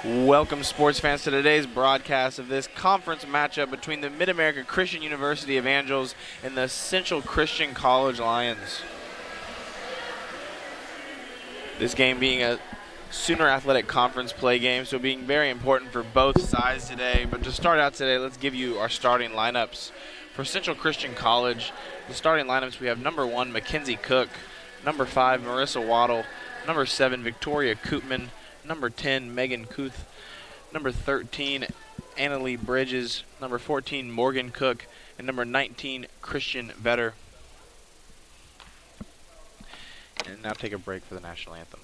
Welcome, sports fans, to today's broadcast of this conference matchup between the Mid-America Christian University of Angels and the Central Christian College Lions. This game being a Sooner Athletic Conference play game, so being very important for both sides today. But to start out today, let's give you our starting lineups. For Central Christian College, the starting lineups, we have number 1, Mackenzie Cook, number 5, Marissa Waddle, number 7, Victoria Koopman, number 10, Megan Kuth, number 13, Annalie Bridges, number 14, Morgan Cook, and number 19, Christian Vetter. And now take a break for the national anthem.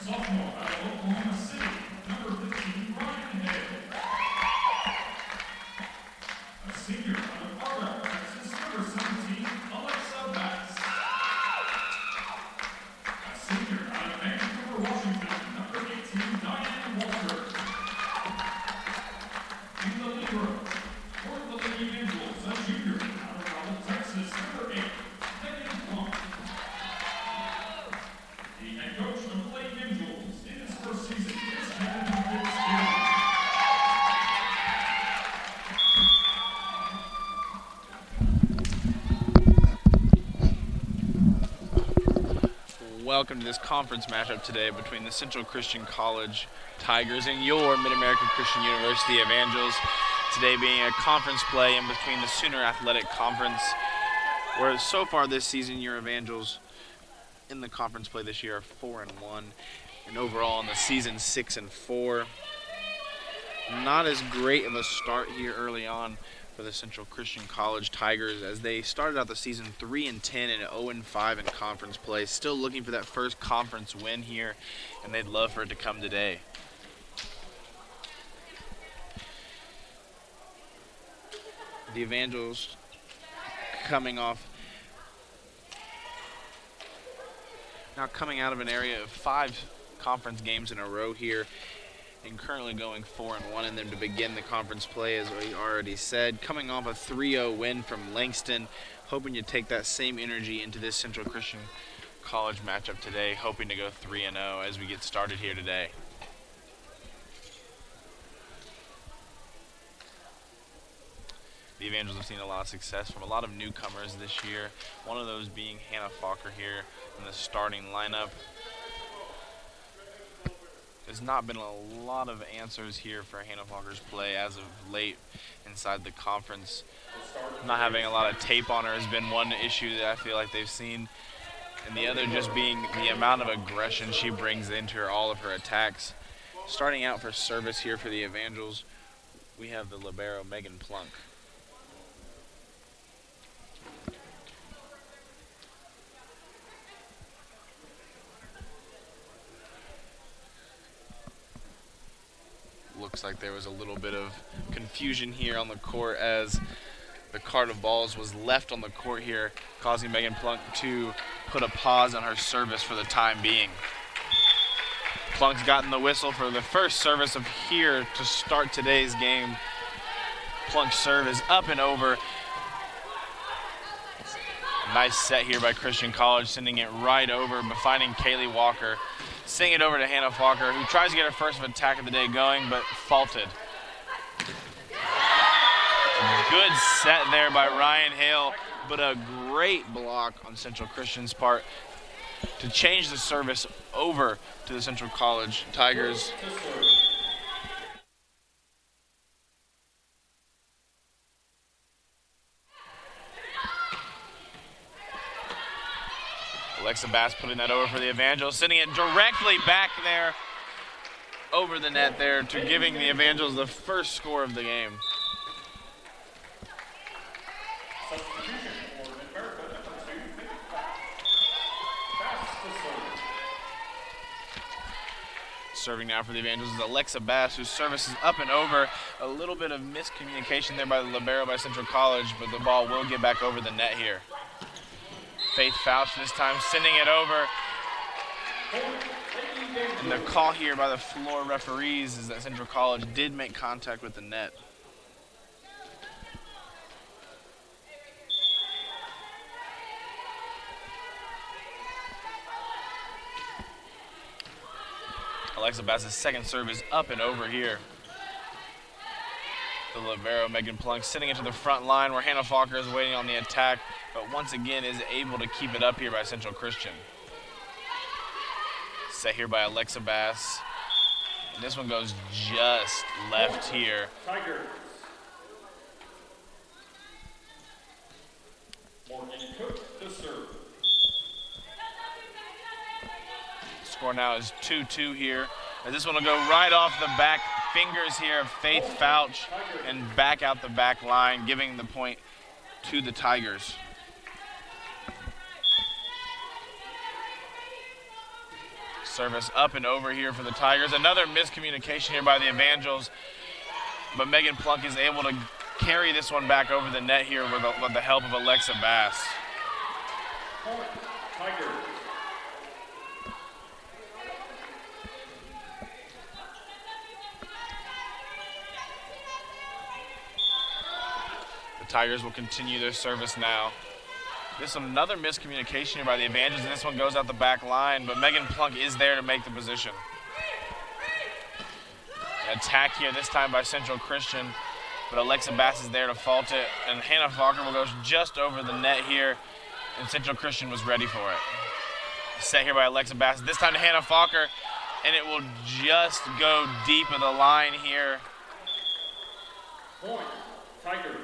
sophomore out of Oklahoma City, number 15, Ryan Hale. A senior out of Argyle, Texas, number 17, Alexa Bass. A senior out of Vancouver, Washington, number 18, Diane Walker. In the libero, for the Lady Angels, a junior out of Raleigh, Texas, number 8, Megan Plum. The head coach of the Lady Angels in his first season is Kevin Fitzgerald. Welcome to this conference matchup today between the Central Christian College Tigers and your Mid-American Christian University Evangels. Today being a conference play in between the Sooner Athletic Conference, where so far this season your Evangels in the conference play this year are 4-1, and overall in the season 6-4. Not as great of a start here early on for the Central Christian College Tigers, as they started out the season 3-10 and 0-5 in conference play. Still looking for that first conference win here, and they'd love for it to come today. The Evangels coming out of an area of 5 conference games in a row here, and currently going 4-1 in them to begin the conference play, as we already said. Coming off a 3-0 win from Langston, hoping to take that same energy into this Central Christian College matchup today, hoping to go 3-0 as we get started here today. The Evangels have seen a lot of success from a lot of newcomers this year, one of those being Hannah Falker here in the starting lineup. There's not been a lot of answers here for Hannah Falker's play as of late inside the conference. Not having a lot of tape on her has been one issue that I feel like they've seen, and the other just being the amount of aggression she brings into all of her attacks. Starting out for service here for the Evangels, we have the libero Megan Plunk. Looks like there was a little bit of confusion here on the court as the cart of balls was left on the court here, causing Megan Plunk to put a pause on her service for the time being. Plunk's gotten the whistle for the first service of here to start today's game. Plunk's serve is up and over. Nice set here by Christian College, sending it right over, but finding Kaylee Walker. Sending it over to Hannah Falker, who tries to get her first attack of the day going, but faulted. Good set there by Ryan Hale, but a great block on Central Christian's part to change the service over to the Central College Tigers. Alexa Bass putting that over for the Evangels, sending it directly back there over the net there to giving the Evangels the first score of the game. Serving now for the Evangels is Alexa Bass, whose service is up and over. A little bit of miscommunication there by the libero by Central College, but the ball will get back over the net here. Faith Fouch this time sending it over. And the call here by the floor referees is that Central College did make contact with the net. Alexa Bass's second serve is up and over here. The libero, Megan Plunk, sending it to the front line where Hannah Falker is waiting on the attack, but once again is able to keep it up here by Central Christian. Set here by Alexa Bass. And this one goes just left here. Tigers. Morgan Cook to serve. Score now is 2-2 here. And this one will go right off the back fingers here of Faith Fouch and back out the back line, giving the point to the Tigers. Service up and over here for the Tigers. Another miscommunication here by the Evangels, but Megan Plunk is able to carry this one back over the net here with the help of Alexa Bass. Point, Tigers. The Tigers will continue their service now. There's another miscommunication here by the Evangels, and this one goes out the back line, but Megan Plunk is there to make the position. An attack here, this time by Central Christian, but Alexa Bass is there to fault it, and Hannah Falker will go just over the net here, and Central Christian was ready for it. Set here by Alexa Bass, this time to Hannah Falker, and it will just go deep of the line here. Point, Tigers.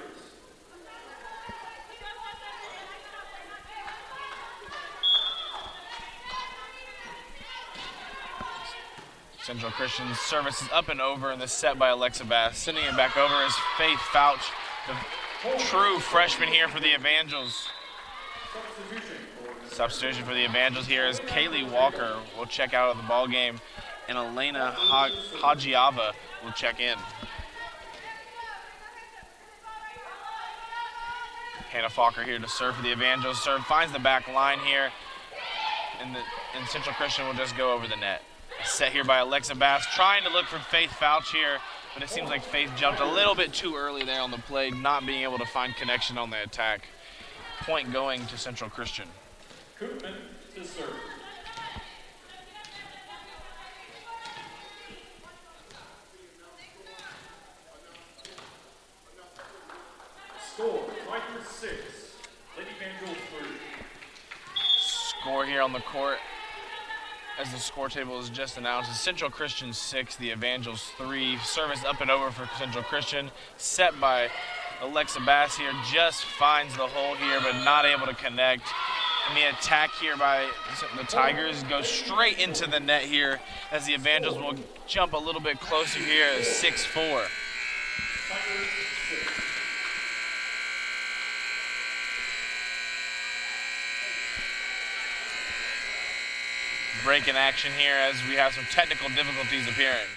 Central Christian's service is up and over, and the set by Alexa Bass. Sending it back over is Faith Fouch, the true freshman here for the Evangels. Substitution for the Evangels here is Kaylee Walker will check out of the ball game, and Elena Hajiava will check in. Hannah Falker here to serve for the Evangels. Serve finds the back line here, and Central Christian will just go over the net. Set here by Alexa Bass, trying to look for Faith Fouch here, but it seems like Faith jumped a little bit too early there on the play, not being able to find connection on the attack. Point going to Central Christian. Koopman to serve. Score, Tigers 6, Lady Evangels 3. Score here on the court, as the score table is just announced, is Central Christian 6, the Evangels 3. Service up and over for Central Christian. Set by Alexa Bass here, just finds the hole here, but not able to connect. And the attack here by the Tigers goes straight into the net here, as the Evangels will jump a little bit closer here at 6-4. Break in action here as we have some technical difficulties appearing.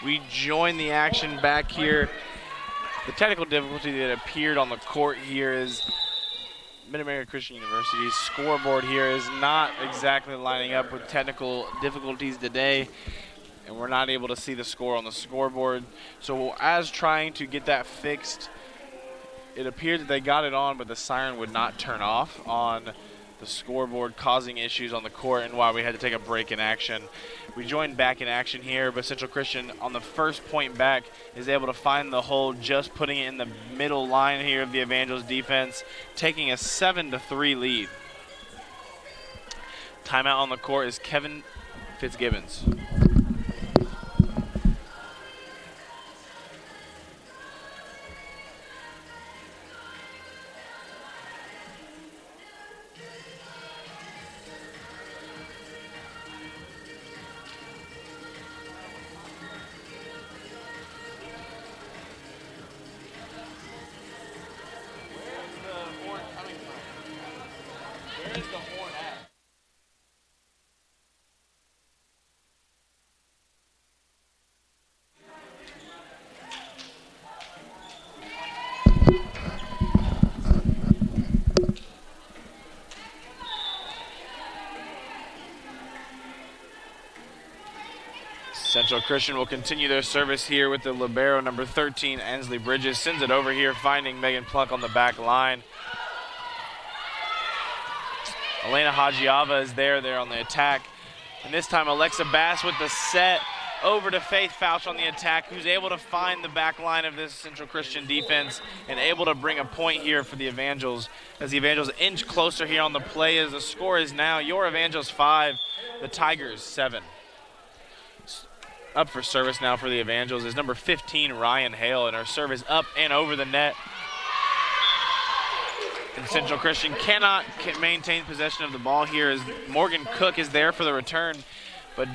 We join the action back here. The technical difficulty that appeared on the court here is Mid-America Christian University's scoreboard here is not exactly lining up with technical difficulties today, and we're not able to see the score on the scoreboard. So as trying to get that fixed, it appeared that they got it on, but the siren would not turn off on the scoreboard, causing issues on the court, and why we had to take a break in action. We joined back in action here, but Central Christian on the first point back is able to find the hole, just putting it in the middle line here of the Evangels defense, taking a 7-3 lead. Timeout on the court is Kevin Fitzgibbons. Central Christian will continue their service here with the libero, number 13, Ansley Bridges. Sends it over here, finding Megan Plunk on the back line. Elena Hajiava is there on the attack. And this time Alexa Bass with the set over to Faith Fouch on the attack, who's able to find the back line of this Central Christian defense and able to bring a point here for the Evangels, as the Evangels inch closer here on the play, as the score is now your Evangels 5, the Tigers 7. Up for service now for the Evangels is number 15, Ryan Hale, and her serve is up and over the net. And Central Christian cannot maintain possession of the ball here, as Morgan Cook is there for the return, but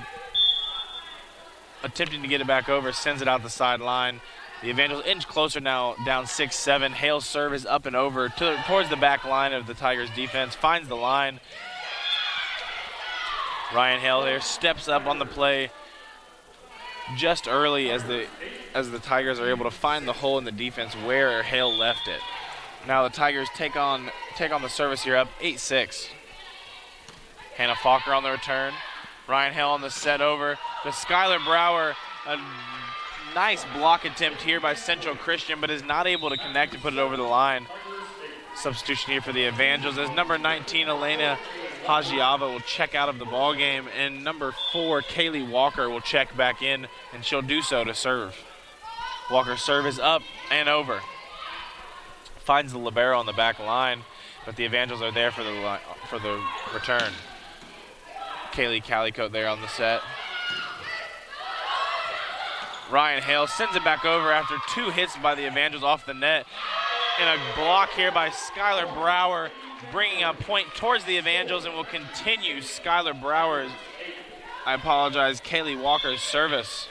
attempting to get it back over, sends it out the sideline. The Evangels inch closer now, down 6-7. Hale's serve is up and over towards the back line of the Tigers defense, finds the line. Ryan Hale there steps up on the play just early, as the Tigers are able to find the hole in the defense where Hale left it. Now the Tigers take on the service here, up 8-6. Hannah Falker on the return. Ryan Hale on the set over to Skylar Brower. A nice block attempt here by Central Christian, but is not able to connect and put it over the line. Substitution here for the Evangels, as number 19, Elena Hajiava, will check out of the ball game, and number 4, Kaylee Walker, will check back in, and she'll do so to serve. Walker's serve is up and over. Finds the libero on the back line, but the Evangels are there for the return. Kaylee Calicote there on the set. Ryan Hale sends it back over after 2 hits by the Evangels off the net, and a block here by Skylar Brower, bringing a point towards the Evangels, and will continue Skylar Brower's, Kaylee Walker's service.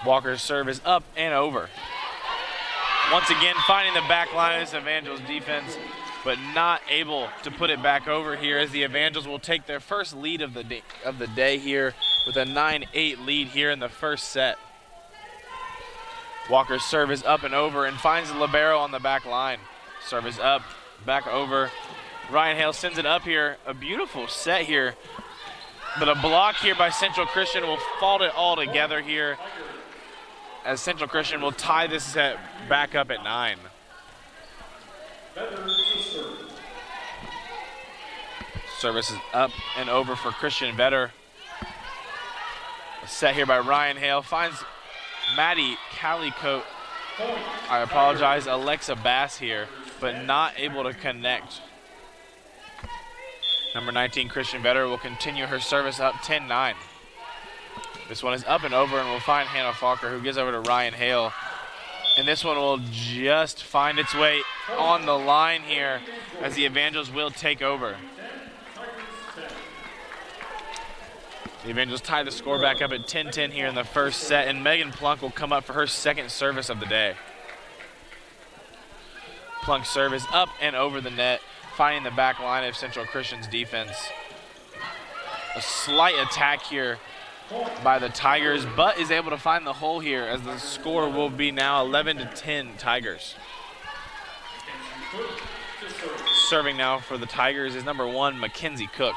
Walker's serve is up and over. Once again, finding the back line of this Evangels defense, but not able to put it back over here, as the Evangels will take their first lead of the day here with a 9-8 lead here in the first set. Walker's serve is up and over and finds the libero on the back line. Serve is up, back over. Ryan Hale sends it up here. A beautiful set here, but a block here by Central Christian will fault it all together here, as Central Christian will tie this set back up at 9. Service is up and over for Christian Vetter. A set here by Ryan Hale, finds Maddie Calicote, Alexa Bass here, but not able to connect. Number 19, Christian Vetter, will continue her service up 10-9. This one is up and over, and we'll find Hannah Falker, who gives over to Ryan Hale. And this one will just find its way on the line here, as the Evangels will take over. The Evangels tie the score back up at 10-10 here in the first set, and Megan Plunk will come up for her second service of the day. Plunk's serve is up and over the net, finding the back line of Central Christian's defense. A slight attack here by the Tigers, but is able to find the hole here, as the score will be now 11-10 Tigers. Serving now for the Tigers is number 1, Mackenzie Cook.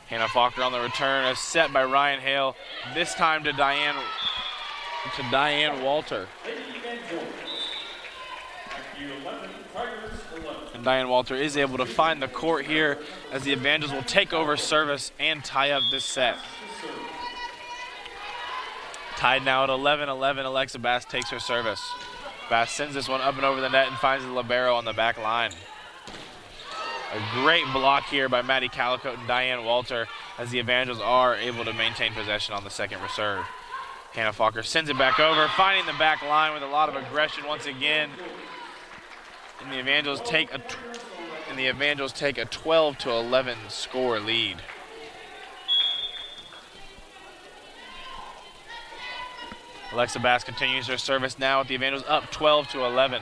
Hannah Falker on the return, a set by Ryan Hale, this time to Diane Walter. 11, Tigers 11. And Diane Walter is able to find the court here as the Evangels will take over service and tie up this set. Tied now at 11-11, Alexa Bass takes her service. Bass sends this one up and over the net and finds the libero on the back line. A great block here by Maddie Calicote and Diane Walter as the Evangels are able to maintain possession on the second reserve. Hannah Falker sends it back over, finding the back line with a lot of aggression once again. And the Evangels take a 12-11 score lead. Alexa Bass continues her service now with the Evangels up 12-11.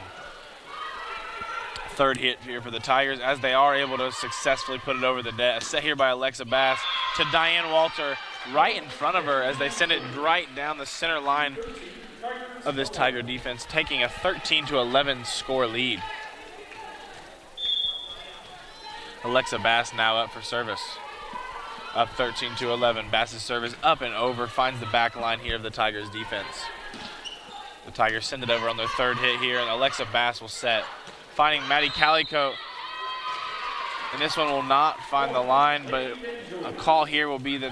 Third hit here for the Tigers as they are able to successfully put it over the net. A set here by Alexa Bass to Diane Walter right in front of her as they send it right down the center line of this Tiger defense, taking a 13-11 score lead. Alexa Bass now up for service. Up 13-11. Bass's service up and over, finds the back line here of the Tigers defense. The Tigers send it over on their third hit here, and Alexa Bass will set, finding Maddie Calicote. And this one will not find the line, but a call here will be that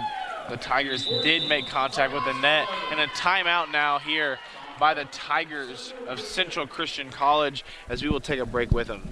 the Tigers did make contact with the net, and a timeout now here by the Tigers of Central Christian College as we will take a break with them.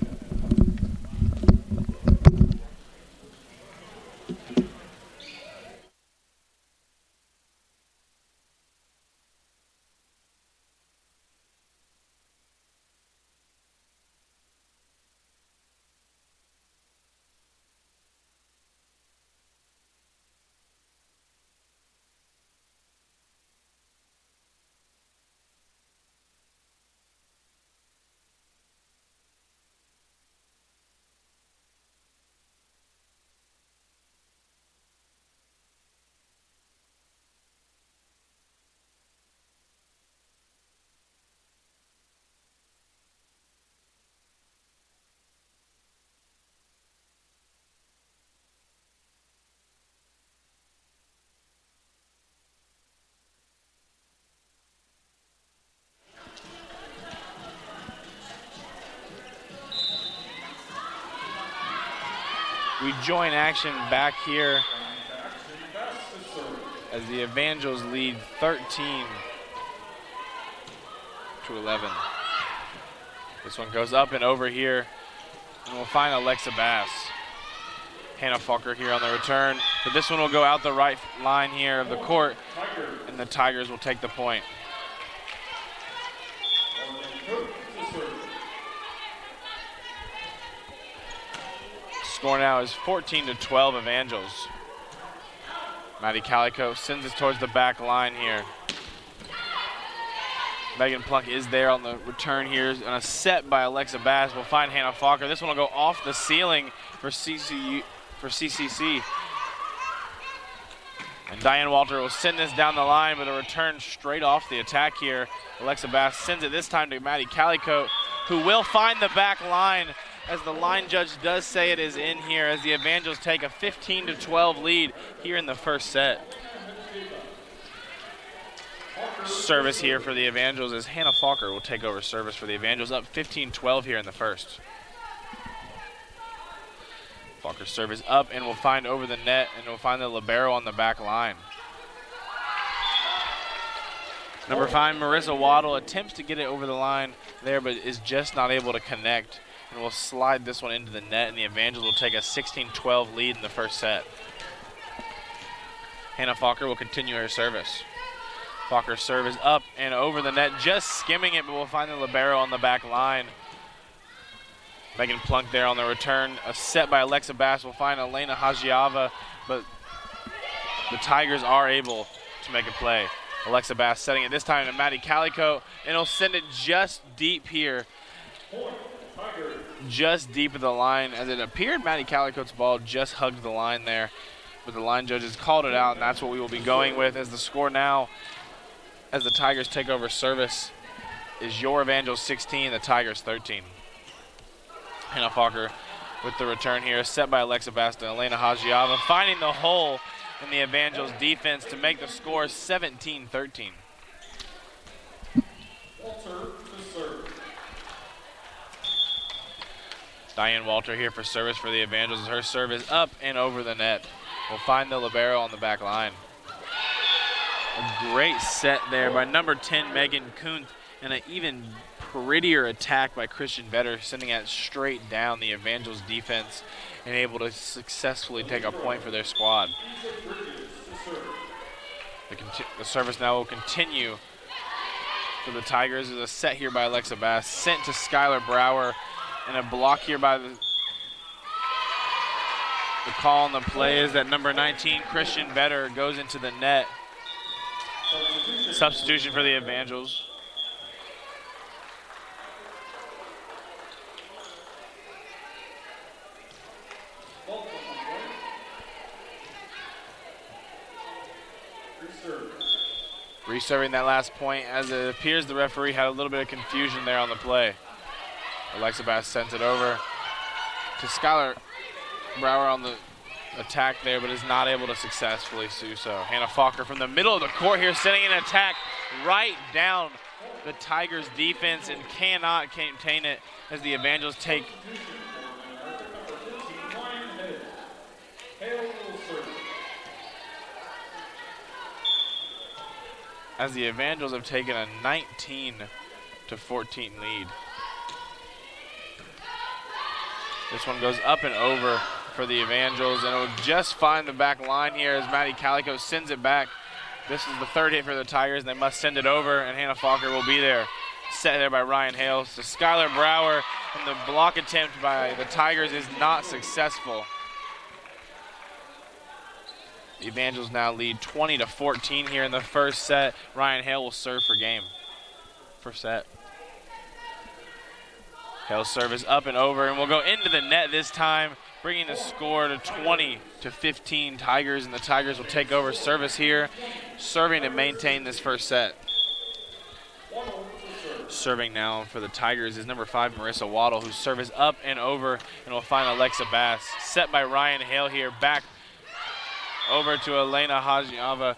We join action back here as the Evangels lead 13-11. This one goes up and over here, and we'll find Alexa Bass. Hannah Falker here on the return, but this one will go out the right line here of the court, and the Tigers will take the point. Score now is 14-12 Evangels. Maddie Calicote sends it towards the back line here. Megan Plunk is there on the return here, and a set by Alexa Bass will find Hannah Falker. This one will go off the ceiling for CCC. And Diane Walter will send this down the line, but a return straight off the attack here. Alexa Bass sends it this time to Maddie Calicote, who will find the back line, as the line judge does say it is in here, as the Evangels take a 15-12 lead here in the first set. Service here for the Evangels as Hannah Falker will take over service for the Evangels, up 15-12 here in the first. Falker's service up and will find over the net, and will find the libero on the back line. Number 5, Marissa Waddle attempts to get it over the line there, but is just not able to connect. And will slide this one into the net, and the Evangels will take a 16-12 lead in the first set. Hannah Falker will continue her service. Falker's serve is up and over the net, just skimming it, but will find the libero on the back line. Megan Plunk there on the return. A set by Alexa Bass will find Elena Hajiava, but the Tigers are able to make a play. Alexa Bass setting it this time to Maddie Calicote, and he'll send it just deep here. Just deep of the line, as it appeared Maddie Calicote's ball just hugged the line there, but the line judges called it out, and that's what we will be going with as the score now, as the Tigers take over service, is your Evangels 16, the Tigers 13. Hannah Falker with the return here, set by Alexa Bass to Elena Hajiava, finding the hole in the Evangels defense to make the score 17-13. Walter to serve. Diane Walter here for service for the Evangels. Her serve is up and over the net. We'll find the libero on the back line. A great set there by number 10, Megan Kuhn, and an even prettier attack by Christian Vetter, sending it straight down the Evangels defense and able to successfully take a point for their squad. The service now will continue for the Tigers. There's a set here by Alexa Bass, sent to Skylar Brower, and a block here by the call on the play is that number 19, Christian Vetter, goes into the net. Substitution for the Evangels. Reserving that last point, as it appears the referee had a little bit of confusion there on the play. Alexa Bass sends it over to Skylar Brower on the attack there, but is not able to successfully do so. Hannah Falker from the middle of the court here, sending an attack right down the Tigers defense and cannot contain it as the Evangels take have taken a 19-14 lead. This one goes up and over for the Evangels, and it will just find the back line here as Maddie Calico sends it back. This is the third hit for the Tigers, and they must send it over, and Hannah Falker will be there. Set there by Ryan Hales to Skylar Brower, and the block attempt by the Tigers is not successful. The Evangels now lead 20-14 here in the first set. Ryan Hale will serve for game. First set. Hale's serve is up and over, and will go into the net this time, bringing the score to 20-15 Tigers, and the Tigers will take over service here, serving to maintain this first set. Serving now for the Tigers is number 5, Marissa Waddle, whose serve is up and over, and will find Alexa Bass. Set by Ryan Hale here, back over to Elena Hajiava.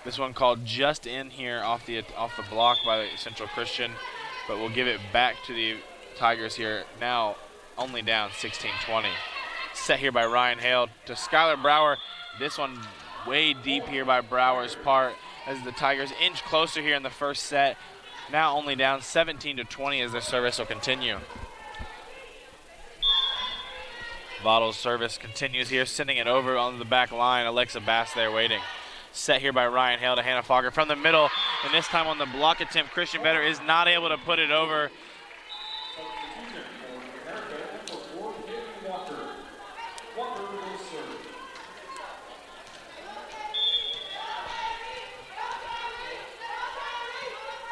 This one called just in here off the block by Central Christian, but we'll give it back to the Tigers here, now only down 16-20. Set here by Ryan Hale to Skylar Brower. This one way deep here by Brower's part as the Tigers inch closer here in the first set, now only down 17-20 as their service will continue. Bottle's service continues here, sending it over on the back line. Alexa Bass there waiting. Set here by Ryan Hale to Hannah Falker from the middle, and this time on the block attempt, Christian Vetter is not able to put it over.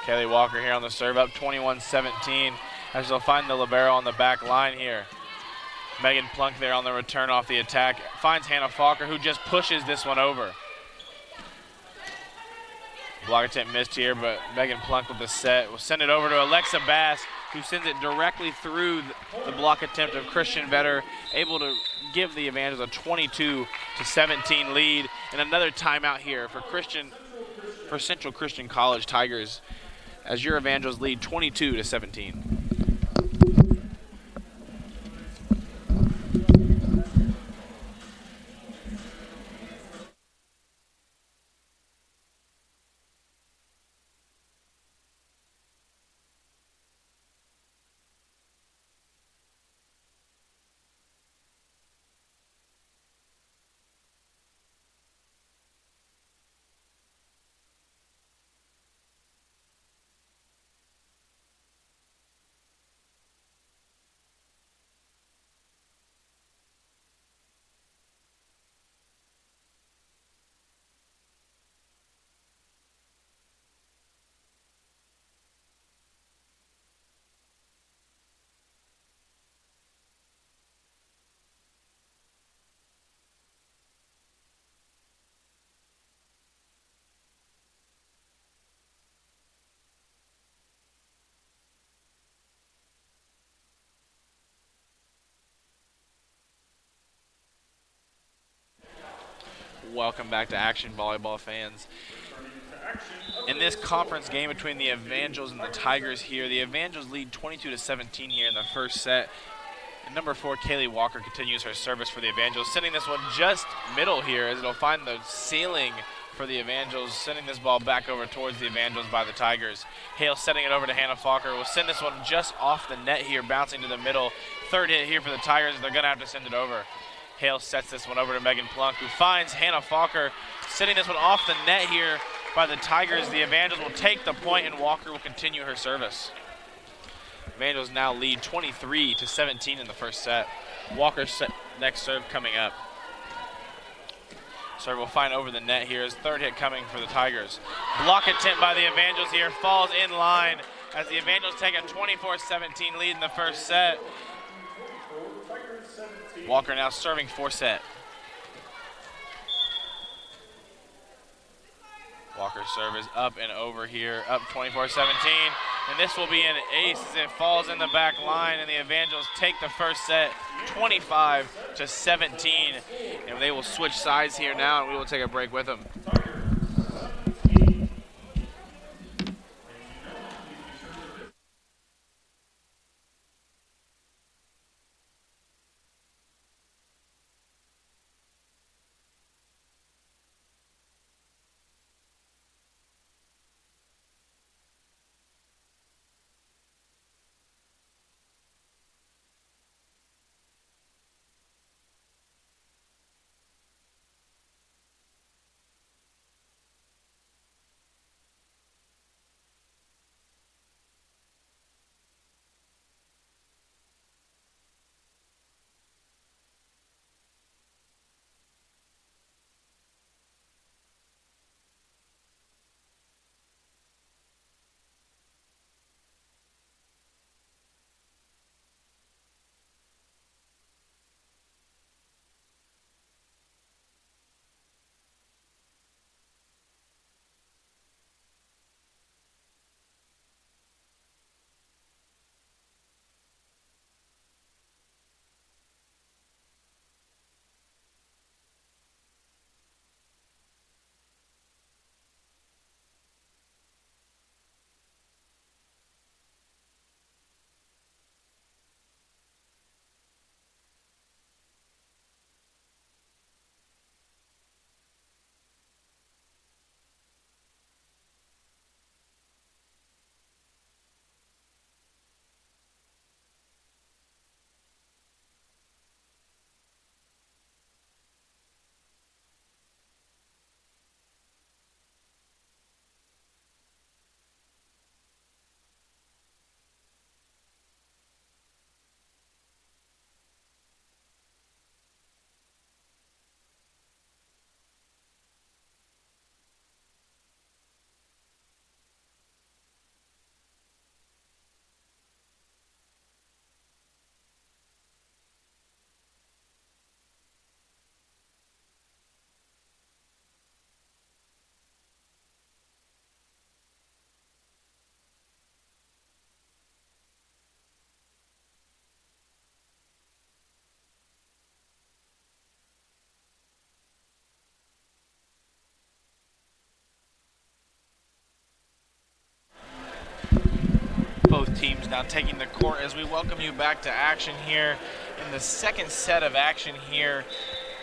Kelly Walker here on the serve, up 21-17, as they'll find the libero on the back line here. Megan Plunk there on the return off the attack, finds Hannah Falker, who just pushes this one over. Block attempt missed here, but Megan Plunk with the set will send it over to Alexa Bass, who sends it directly through the block attempt of Christian Vetter, able to give the Evangels a 22-17 lead, and another timeout here for Central Christian College Tigers, as your Evangels lead 22-17. Welcome back to action, volleyball fans. In this conference game between the Evangels and the Tigers here. The Evangels lead 22-17 here in the first set. And number 4, Kaylee Walker, continues her service for the Evangels, sending this one just middle here as it'll find the ceiling for the Evangels, sending this ball back over towards the Evangels by the Tigers. Hale setting it over to Hannah Falker. Will send this one just off the net here, bouncing to the middle. Third hit here for the Tigers. They're going to have to send it over. Hale sets this one over to Megan Plunk, who finds Hannah Falker, sending this one off the net here by the Tigers. The Evangels will take the point, and Walker will continue her service. Evangels now lead 23-17 in the first set. Walker's next serve coming up. Serve will find over the net here. His third hit coming for the Tigers. Block attempt by the Evangels here, falls in line as the Evangels take a 24-17 lead in the first set. Walker now serving for set. Walker's serve is up and over here, up 24-17. And this will be an ace as it falls in the back line, and the Evangels take the first set 25-17. And they will switch sides here now, and we will take a break with them. Both teams now taking the court as we welcome you back to action here in the second set of action here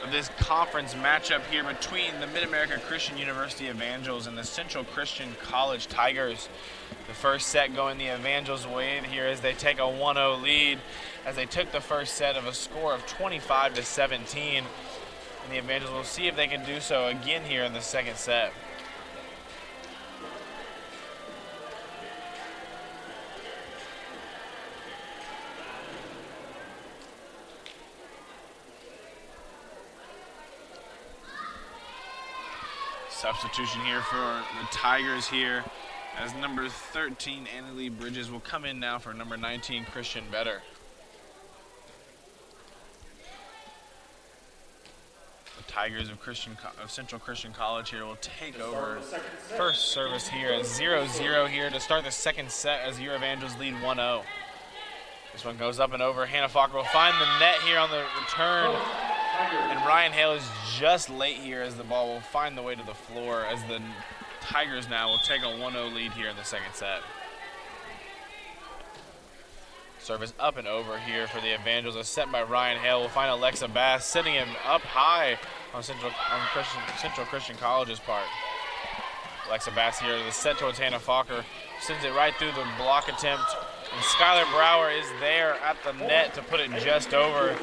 of this conference matchup here between the Mid-America Christian University Evangels and the Central Christian College Tigers. The first set going the Evangels' way here as they take a 1-0 lead as they took the first set of a score of 25-17. And the Evangels will see if they can do so again here in the second set. Substitution here for the Tigers here as number 13, Annalie Bridges, will come in now for number 19, Christian Vetter. The Tigers of Central Christian College here will take over first service here at 0-0 here to start the second set as your Evangels lead 1-0. This one goes up and over. Hannah Falker will find the net here on the return. And Ryan Hale is just late here as the ball will find the way to the floor as the Tigers now will take a 1-0 lead here in the second set. Service up and over here for the Evangels. A set by Ryan Hale. We'll find Alexa Bass sitting him up high on Central Christian College's part. Alexa Bass here, the set towards Hannah Falker. Sends it right through the block attempt. And Skylar Brower is there at the net to put it just over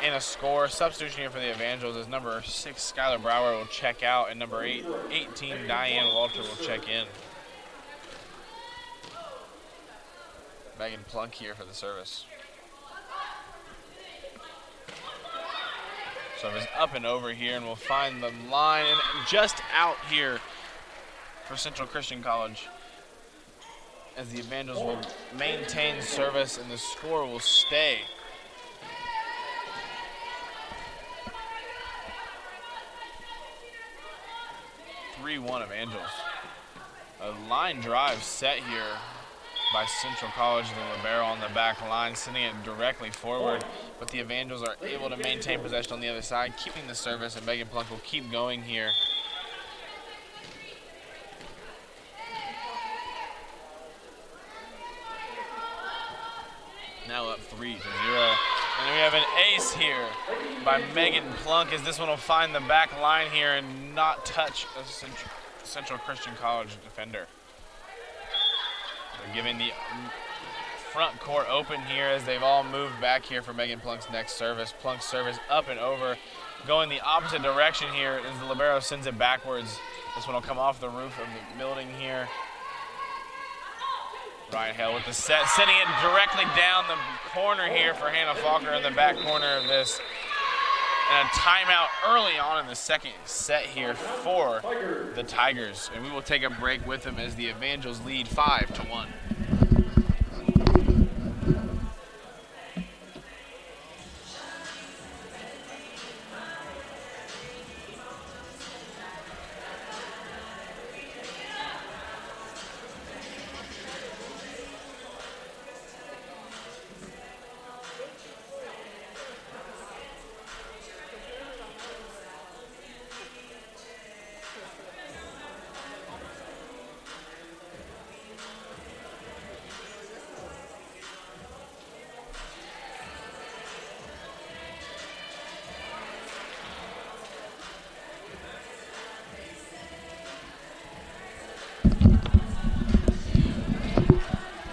in a score. Substitution here for the Evangels is number 6, Skylar Brower will check out, and number 18, Diane Walter will check in. Megan Plunk here for the service. Service up and over here, and we'll find the line and just out here for Central Christian College, as the Evangels will maintain service and the score will stay. (3-1) Evangels. A line drive set here by Central College, the libero on the back line, sending it directly forward, but the Evangels are able to maintain possession on the other side, keeping the service, and Megan Plunk will keep going here. Now up 3-0. And then we have an ace here by Megan Plunk, as this one will find the back line here and not touch a Central Christian College defender. They're giving the front court open here as they've all moved back here for Megan Plunk's next service. Plunk's service up and over, going the opposite direction here as the libero sends it backwards. This one will come off the roof of the building here. Ryan Hale with the set, sending it directly down the corner here for Hannah Falker in the back corner of this. And a timeout early on in the second set here for the Tigers. And we will take a break with them as the Evangels lead 5-1.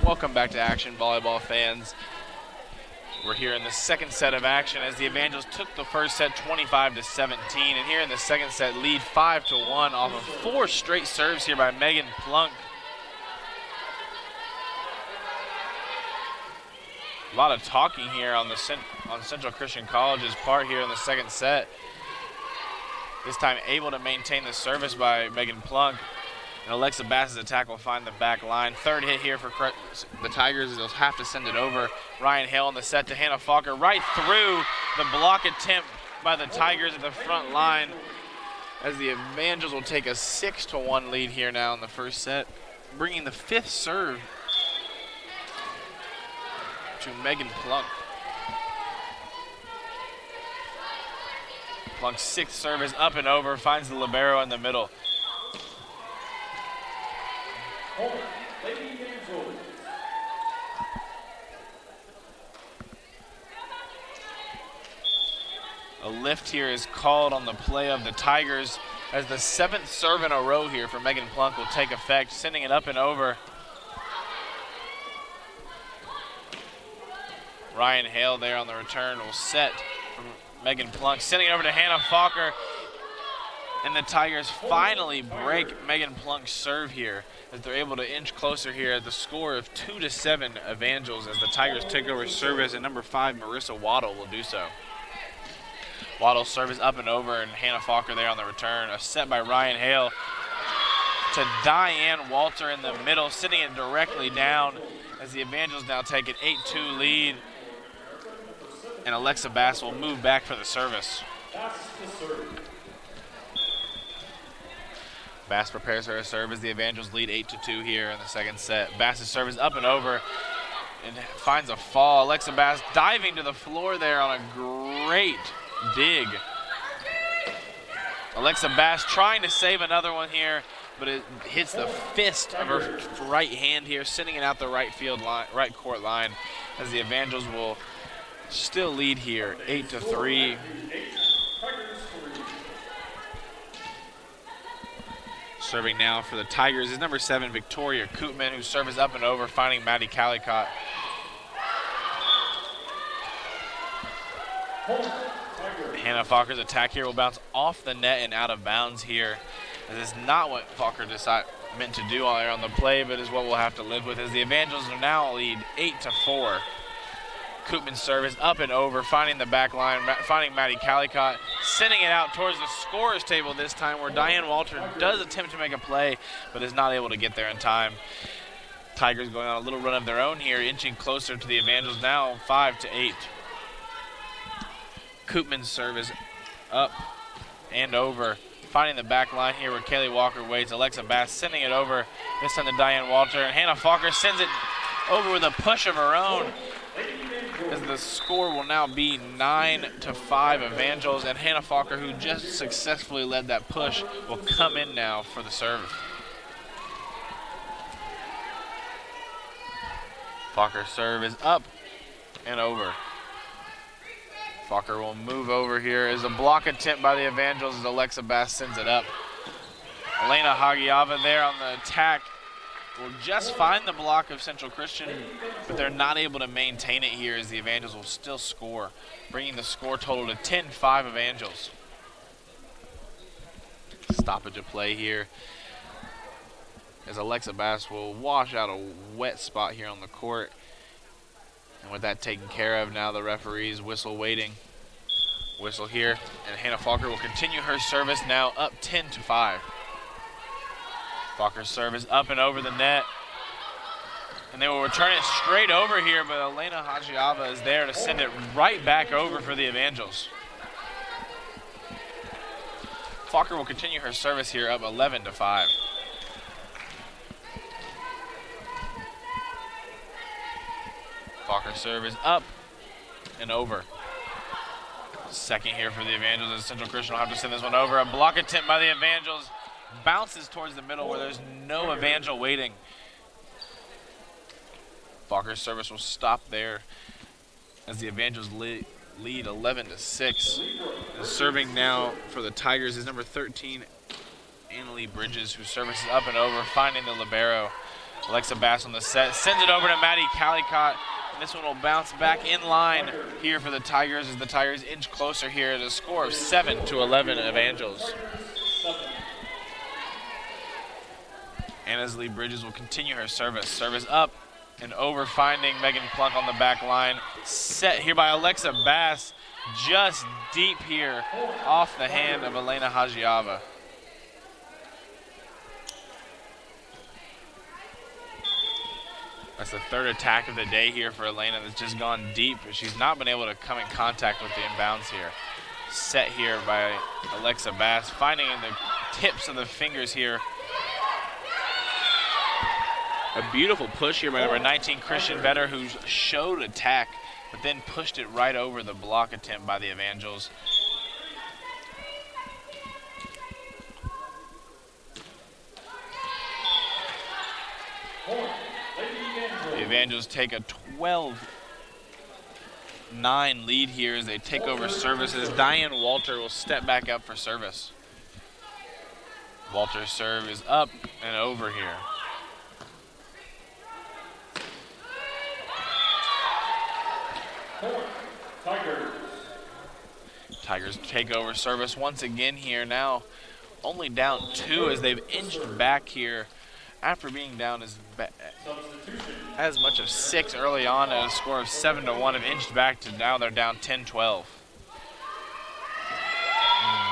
Welcome back to action, volleyball fans. We're here in the second set of action as the Evangels took the first set 25-17, and here in the second set lead 5-1 off of 4 straight serves here by Megan Plunk. A lot of talking here on Central Christian College's part here in the second set. This time able to maintain the service by Megan Plunk. And Alexa Bass's attack will find the back line. Third hit here for the Tigers. They'll have to send it over. Ryan Hale on the set to Hannah Falker right through the block attempt by the Tigers at the front line, as the Evangels will take a 6-1 lead here now in the first set, bringing the 5th serve to Megan Plunk. Plunk's 6th serve is up and over, finds the libero in the middle. A lift here is called on the play of the Tigers, as the 7th serve in a row here for Megan Plunk will take effect, sending it up and over. Ryan Hale there on the return will set from Megan Plunk, sending it over to Hannah Falker. And the Tigers finally break Megan Plunk's serve here, as they're able to inch closer here at the score of 2-7 Evangels, as the Tigers take over service, and number 5, Marissa Waddle, will do so. Waddle's service up and over, and Hannah Falker there on the return. A set by Ryan Hale to Diane Walter in the middle, sitting it directly down, as the Evangels now take an 8-2 lead. And Alexa Bass will move back for the service. Bass prepares her serve as the Evangels lead 8-2 here in the second set. Bass's serve is up and over and finds a fall. Alexa Bass diving to the floor there on a great dig. Alexa Bass trying to save another one here, but it hits the fist of her right hand here, sending it out the right field line, right court line, as the Evangels will still lead here, 8-3. Serving now for the Tigers is number 7, Victoria Koopman, who serves up and over, finding Maddie Calicott. Hannah Falker's attack here will bounce off the net and out of bounds here. This is not what Falker meant to do on the play, but is what we'll have to live with, as the Evangels are now lead 8-4. Koopman's service up and over, finding the back line, finding Maddie Calicott, sending it out towards the scorer's table this time, where Diane Walter does attempt to make a play, but is not able to get there in time. Tigers going on a little run of their own here, inching closer to the Evangels now, 5-8. Koopman's service up and over, finding the back line here where Kaylee Walker waits. Alexa Bass sending it over, this time to Diane Walter, and Hannah Falker sends it over with a push of her own, as the score will now be 9-5 Evangels, and Hannah Falker, who just successfully led that push, will come in now for the serve. Falker's serve is up and over. Falker will move over here as a block attempt by the Evangels as Alexa Bass sends it up. Elena Hagiava there on the attack will just find the block of Central Christian, but they're not able to maintain it here as the Evangels will still score, bringing the score total to 10-5 Evangels. Stoppage of play here as Alexa Bass will wash out a wet spot here on the court. And with that taken care of, now the referee's whistle waiting. Whistle here, and Hannah Falker will continue her service now up 10-5. Falker's service up and over the net. And they will return it straight over here, but Elena Hagiava is there to send it right back over for the Evangels. Falker will continue her service here up 11-5. Falker's serve is up and over. Second here for the Evangels, as Central Christian will have to send this one over. A block attempt by the Evangels bounces towards the middle where there's no Evangel waiting. Falker's service will stop there as the Evangels lead 11-6. And serving now for the Tigers is number 13, Annalie Bridges, who services up and over, finding the libero. Alexa Bass on the set, sends it over to Maddie Calicott. This one will bounce back in line here for the Tigers as the Tigers inch closer here at a score of 7-11 Evangels. Annalie Bridges will continue her service. Service up and over, finding Megan Plunk on the back line. Set here by Alexa Bass, just deep here off the hand of Elena Hagiava. That's the third attack of the day here for Elena that's just gone deep. She's not been able to come in contact with the inbounds here. Set here by Alexa Bass, finding in the tips of the fingers here. A beautiful push here by number 19, Christian Vetter, who showed attack, but then pushed it right over the block attempt by the Evangels. The Evangels take a 12-9 lead here as they take over services. Diane Walter will step back up for service. Walter's serve is up and over here. Tigers take over service once again here, now only down 2 as they've inched back here after being down as much as 6 early on at a score of 7-1, have inched back to now they're down 10-12.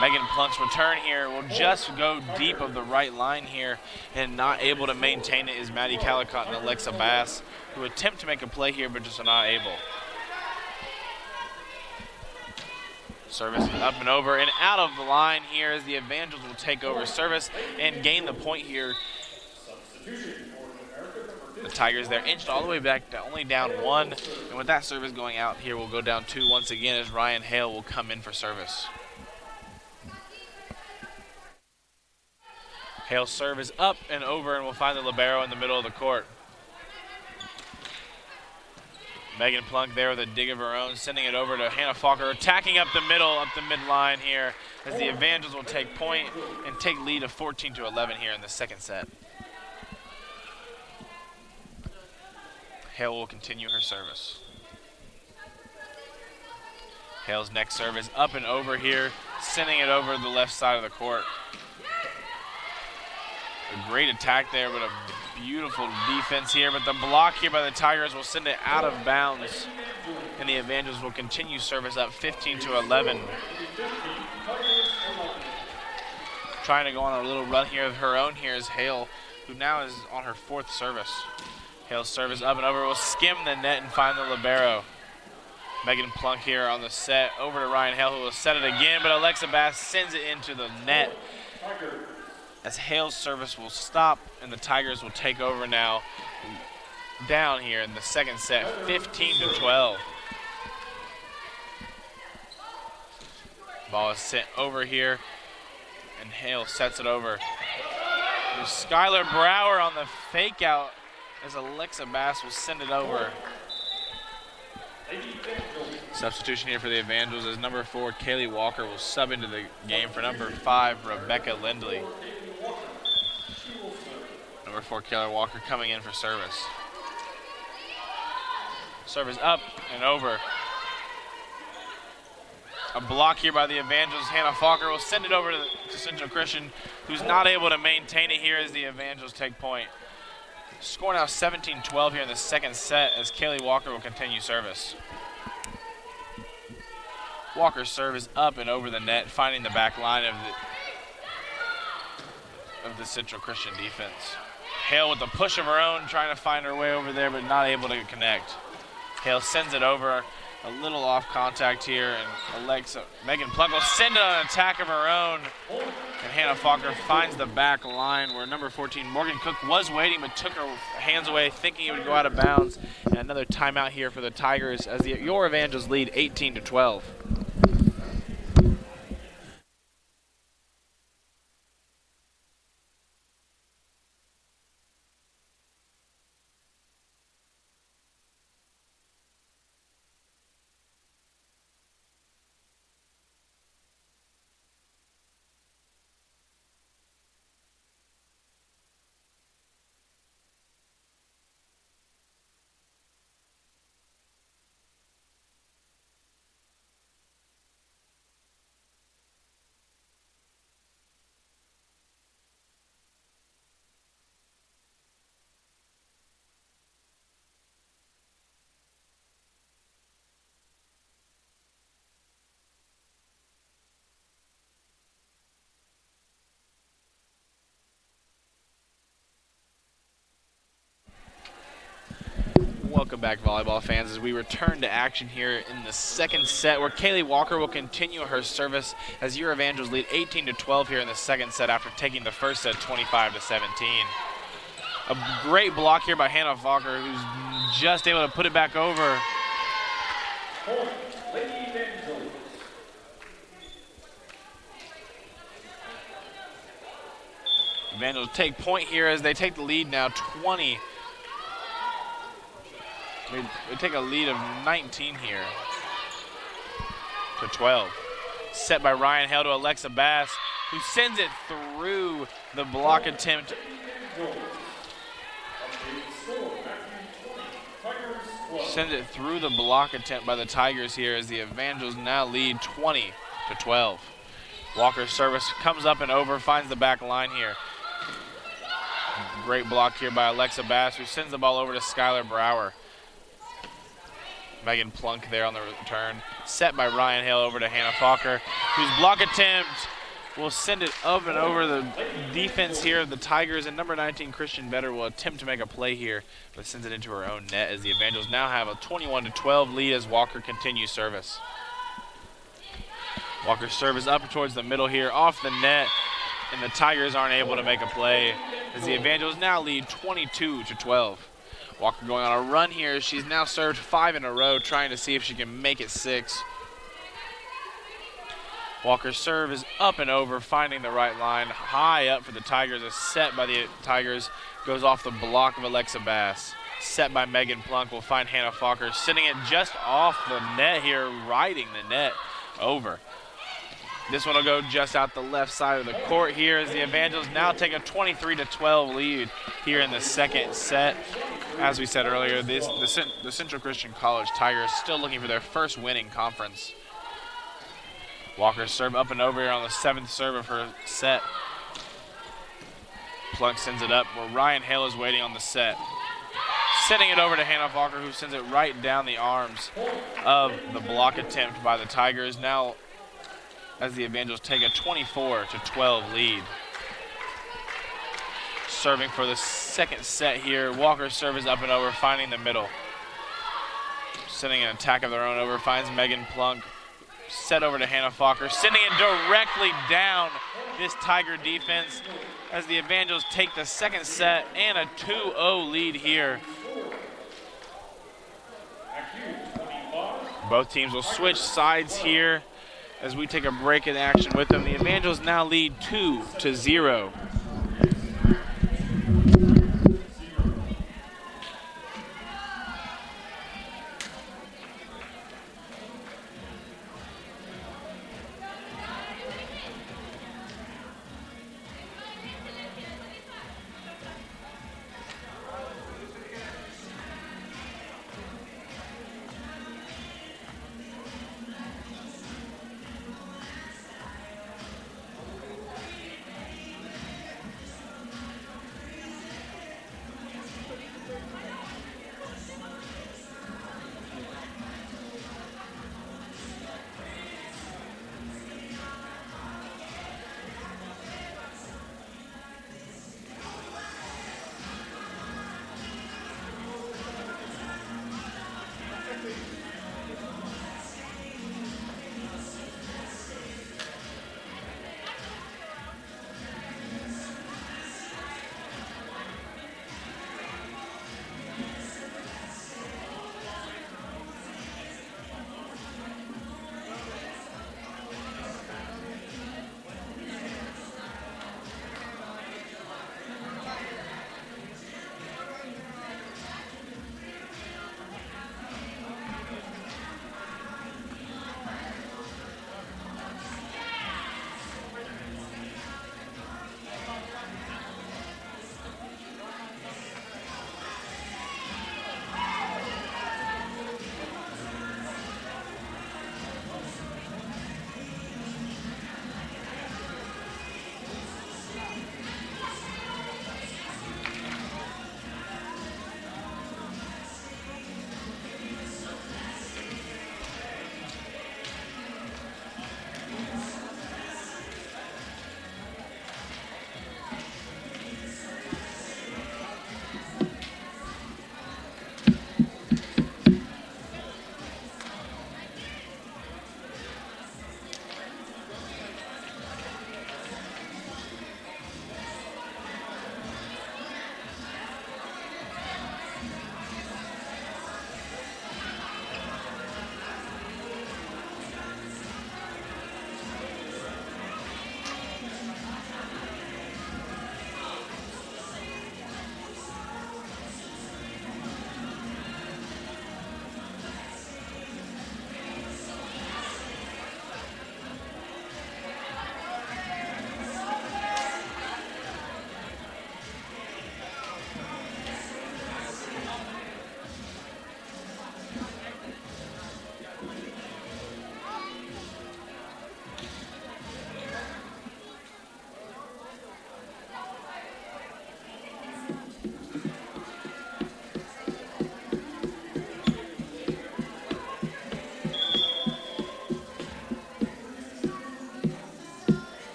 Megan Plunk's return here will just go deep of the right line here, and not able to maintain it is Maddie Calicott and Alexa Bass, who attempt to make a play here but just are not able. Service up and over and out of the line here as the Evangels will take over service and gain the point here. The Tigers, they're inched all the way back to only down 1, and with that service going out here, we'll go down 2 once again as Ryan Hale will come in for service. Hale's serve is up and over, and we'll find the libero in the middle of the court. Megan Plunk there with a dig of her own, sending it over to Hannah Falker, attacking up the middle, up the midline here, as the Evangels will take point and take lead of 14-11 here in the second set. Hale will continue her service. Hale's next serve is up and over here, sending it over the left side of the court. A great attack there, but a beautiful defense here. But the block here by the Tigers will send it out of bounds, and the Evangels will continue service up 15-11. Trying to go on a little run here of her own here is Hale, who now is on her fourth service. Hale's service up and over will skim the net and find the libero. Megan Plunk here on the set, over to Ryan Hale, who will set it again, but Alexa Bass sends it into the net. As Hale's service will stop, and the Tigers will take over now down here in the second set, 15-12. Ball is sent over here, and Hale sets it over. There's Skylar Brower on the fake out as Alexa Bass will send it over. Substitution here for the Evangels as number 4, Kaylee Walker, will sub into the game for number 5, Rebecca Lindley. Number 4, Kayla Walker coming in for service. Service up and over. A block here by the Evangels. Hannah Falker will send it over to Central Christian, who's not able to maintain it here as the Evangels take point. Score now 17-12 here in the second set as Kaylee Walker will continue service. Walker's serve is up and over the net, finding the back line of the Central Christian defense. Hale with a push of her own, trying to find her way over there, but not able to connect. Hale sends it over, a little off contact here, and Megan Plunk will send it on an attack of her own. And Hannah Falker finds the back line where number 14, Morgan Cook, was waiting but took her hands away, thinking it would go out of bounds. And another timeout here for the Tigers as your Evangels lead 18-12. Welcome back, volleyball fans, as we return to action here in the second set, where Kaylee Walker will continue her service as your Evangels lead 18-12 here in the second set after taking the first set 25-17. A great block here by Hannah Falker, who's just able to put it back over. Evangels take point here as they take the lead now 20. They take a lead of 19 here to 12. Set by Ryan Hale to Alexa Bass, who sends it through the block attempt. Sends it through the block attempt by the Tigers here as the Evangels now lead 20-12. Walker's service comes up and over, finds the back line here. Great block here by Alexa Bass, who sends the ball over to Skylar Brower. Megan Plunk there on the return. Set by Ryan Hale over to Hannah Falker, whose block attempt will send it up and over the defense here of the Tigers. And number 19, Christian Vetter, will attempt to make a play here, but sends it into her own net as the Evangels now have a 21-12 lead as Walker continues service. Walker's serve is up towards the middle here, off the net, and the Tigers aren't able to make a play as the Evangels now lead 22-12. Walker going on a run here. She's now served 5 in a row, trying to see if she can make it 6. Walker's serve is up and over, finding the right line. High up for the Tigers. A set by the Tigers goes off the block of Alexa Bass. Set by Megan Plunk will find Hannah Falker, sitting it just off the net here, riding the net over. This one will go just out the left side of the court here as the Evangels now take a 23-12 lead here in the second set. As we said earlier, the Central Christian College Tigers still looking for their first win in conference. Walker's serve up and over here on the 7th serve of her set. Plunk sends it up where Ryan Hale is waiting on the set. Sending it over to Hannah Falker, who sends it right down the arms of the block attempt by the Tigers. Now, as the Evangels take a 24-12 lead. Serving for the second set here. Walker's serve is up and over, finding the middle. Sending an attack of their own over, finds Megan Plunk. Set over to Hannah Falker, sending it directly down this Tiger defense as the Evangels take the second set and a 2-0 lead here. Both teams will switch sides here as we take a break in action with them. The Evangels now lead 2-0.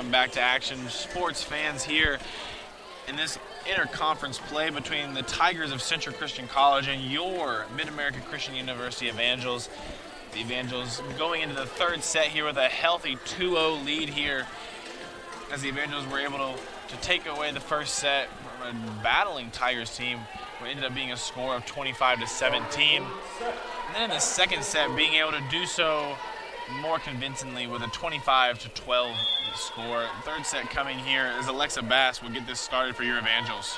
Welcome back to action, sports fans, here in this interconference play between the Tigers of Central Christian College and your Mid-America Christian University Evangels. The Evangels going into the third set here with a healthy 2-0 lead here, as the Evangels were able to take away the first set from a battling Tigers team, what ended up being a score of 25-17. And then in the second set, being able to do so more convincingly with a 25-12 score. Third set coming here as Alexa Bass will get this started for your Evangels.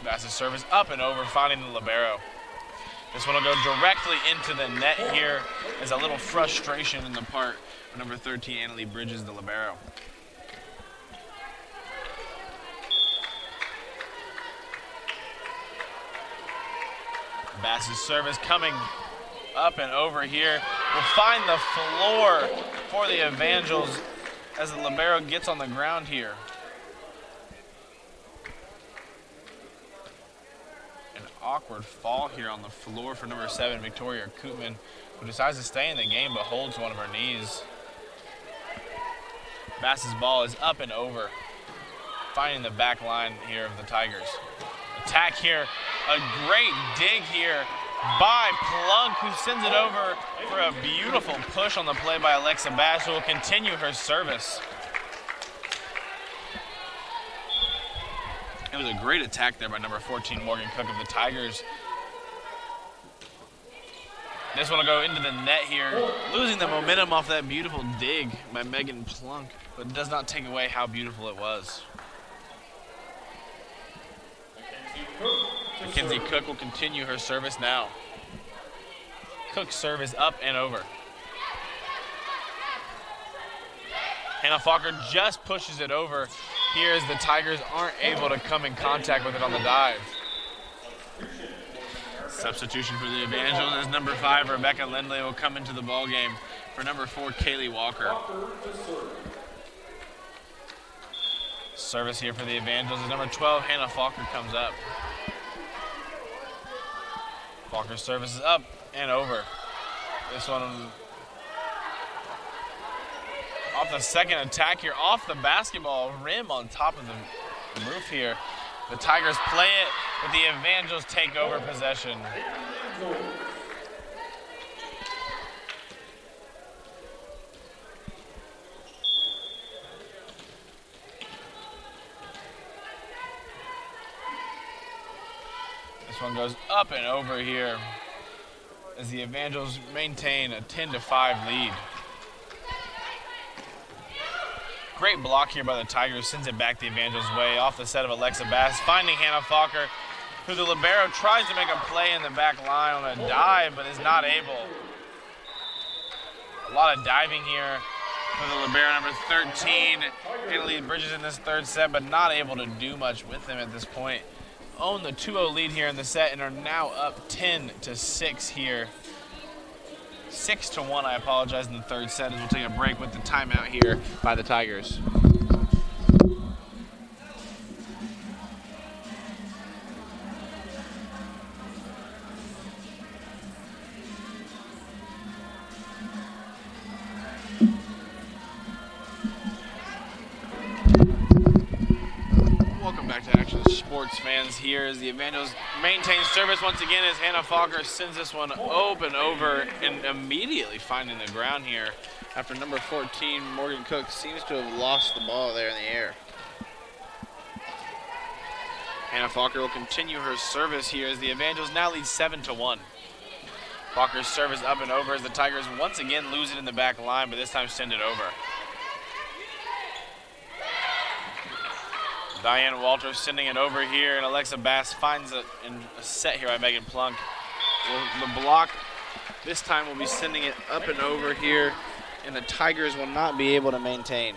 Bass's service up and over, finding the libero. This one will go directly into the net here as a little frustration in the part of number 13, Annalie Bridges, the libero. Bass's service coming up and over here will find the floor for the Evangels as the libero gets on the ground here. An awkward fall here on the floor for number 7, Victoria Koopman, who decides to stay in the game but holds one of her knees. Bass's ball is up and over, finding the back line here of the Tigers. Attack here, a great dig here by Plunk, who sends it over for a beautiful push on the play by Alexa Bass, who will continue her service. It was a great attack there by number 14, Morgan Cook of the Tigers. This one will go into the net here, losing the momentum off that beautiful dig by Megan Plunk, but it does not take away how beautiful it was. Mackenzie Cook will continue her service now. Cook's serve is up and over. Hannah Falker just pushes it over here as the Tigers aren't able to come in contact with it on the dive. Substitution for the Evangels as number 5, Rebecca Lindley, will come into the ball game for number 4, Kaylee Walker. Service here for the Evangels as number 12, Hannah Falker, comes up. Falker's service is up and over. This one off the second attack here, off the basketball rim on top of the roof here. The Tigers play it, but the Evangels take over possession. This one goes up and over here as the Evangels maintain a 10-5 lead. Great block here by the Tigers, sends it back the Evangels' way off the set of Alexa Bass, finding Hannah Falker, who the libero tries to make a play in the back line on a dive, but is not able. A lot of diving here for the libero, number 13, Annalie Bridges, in this third set, but not able to do much with him at this point. Own the 2-0 lead here in the set and are now up 10-6 here. 6-1, I apologize, in the third set, as we'll take a break with the timeout here by the Tigers. Welcome back to action, sports fans, here as the Evangels maintain service once again as Hannah Falker sends this one open over and immediately finding the ground here after number 14, Morgan Cook, seems to have lost the ball there in the air. Hannah Falker will continue her service here as the Evangels now lead 7-1. Falker's service up and over as the Tigers once again lose it in the back line, but this time send it over. Diane Walters sending it over here, and Alexa Bass finds it in a set here by Megan Plunk. The block this time will be sending it up and over here, and the Tigers will not be able to maintain.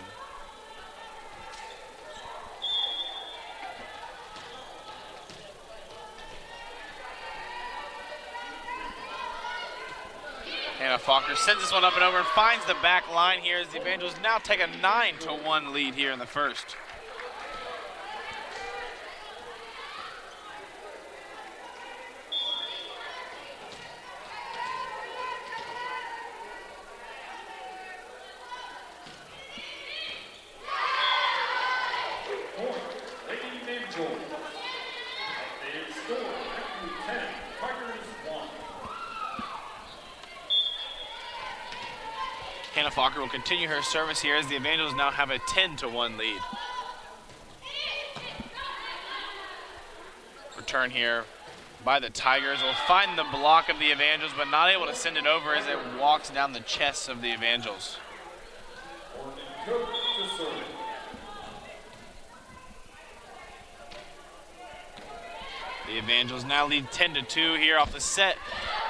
Hannah Falker sends this one up and over and finds the back line here as the Evangels now take a 9-1 lead here in the first. Fokker will continue her service here as the Evangels now have a 10-1 lead. Return here by the Tigers will find the block of the Evangels, but not able to send it over as it walks down the chests of the Evangels. The Evangels now lead 10-2 here off the set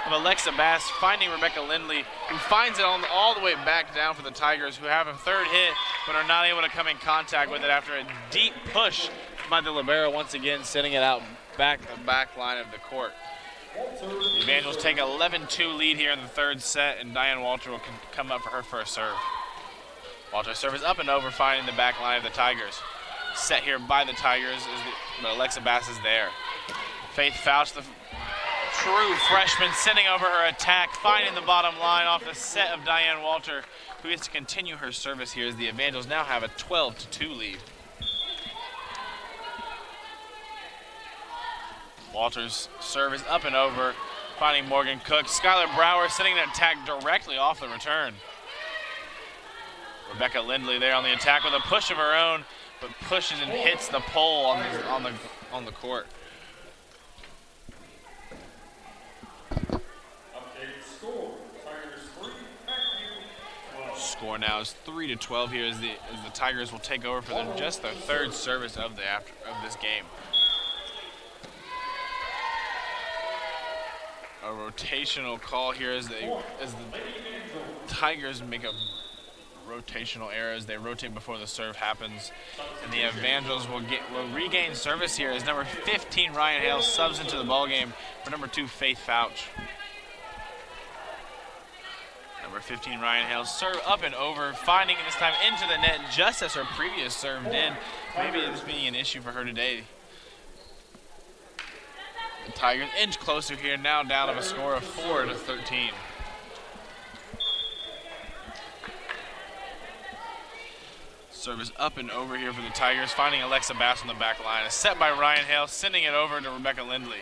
of Alexa Bass, finding Rebecca Lindley, who finds it all the way back down for the Tigers, who have a third hit, but are not able to come in contact with it after a deep push by the libero, once again sending it out back the back line of the court. The Evangels take 11-2 lead here in the third set, and Diane Walter will come up for her first serve. Walter's serve is up and over, finding the back line of the Tigers. Set here by the Tigers, but Alexa Bass is there. Faith Fouch, the true freshman, sending over her attack, finding the bottom line off the set of Diane Walter, who gets to continue her service here as the Evangels now have a 12-2 lead. Walter's serve is up and over, finding Morgan Cook. Skylar Brower sending an attack directly off the return. Rebecca Lindley there on the attack with a push of her own, but pushes and hits the pole on the court. Score now is 3-12 here as the Tigers will take over for just their third service of this game. A rotational call here as the Tigers make a rotational error as they rotate before the serve happens, and the Evangels will regain service here as number 15 Ryan Hale subs into the ball game for number 2 Faith Fouch. Number 15 Ryan Hale serve up and over, finding it this time into the net just as her previous serve did. Maybe this being an issue for her today. The Tigers inch closer here, now down to a score of 4-13. Service up and over here for the Tigers, finding Alexa Bass on the back line. A set by Ryan Hale, sending it over to Rebecca Lindley.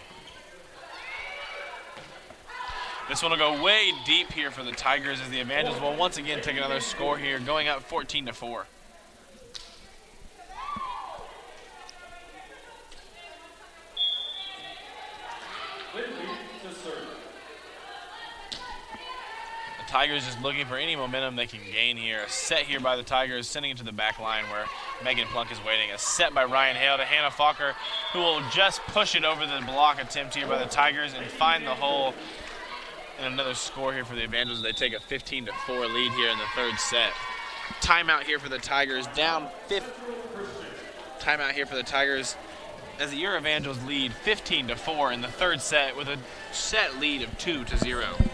This one will go way deep here for the Tigers as the Evangels will once again take another score here, going up 14-4. The Tigers just looking for any momentum they can gain here. A set here by the Tigers, sending it to the back line where Megan Plunk is waiting. A set by Ryan Hale to Hannah Fokker, who will just push it over the block attempt here by the Tigers and find the hole. And another score here for the Evangels. They take a 15-4 lead here in the third set. Timeout here for the Tigers, down 5th. Timeout here for the Tigers as the Your Evangels lead 15-4 in the third set with a set lead of 2-0.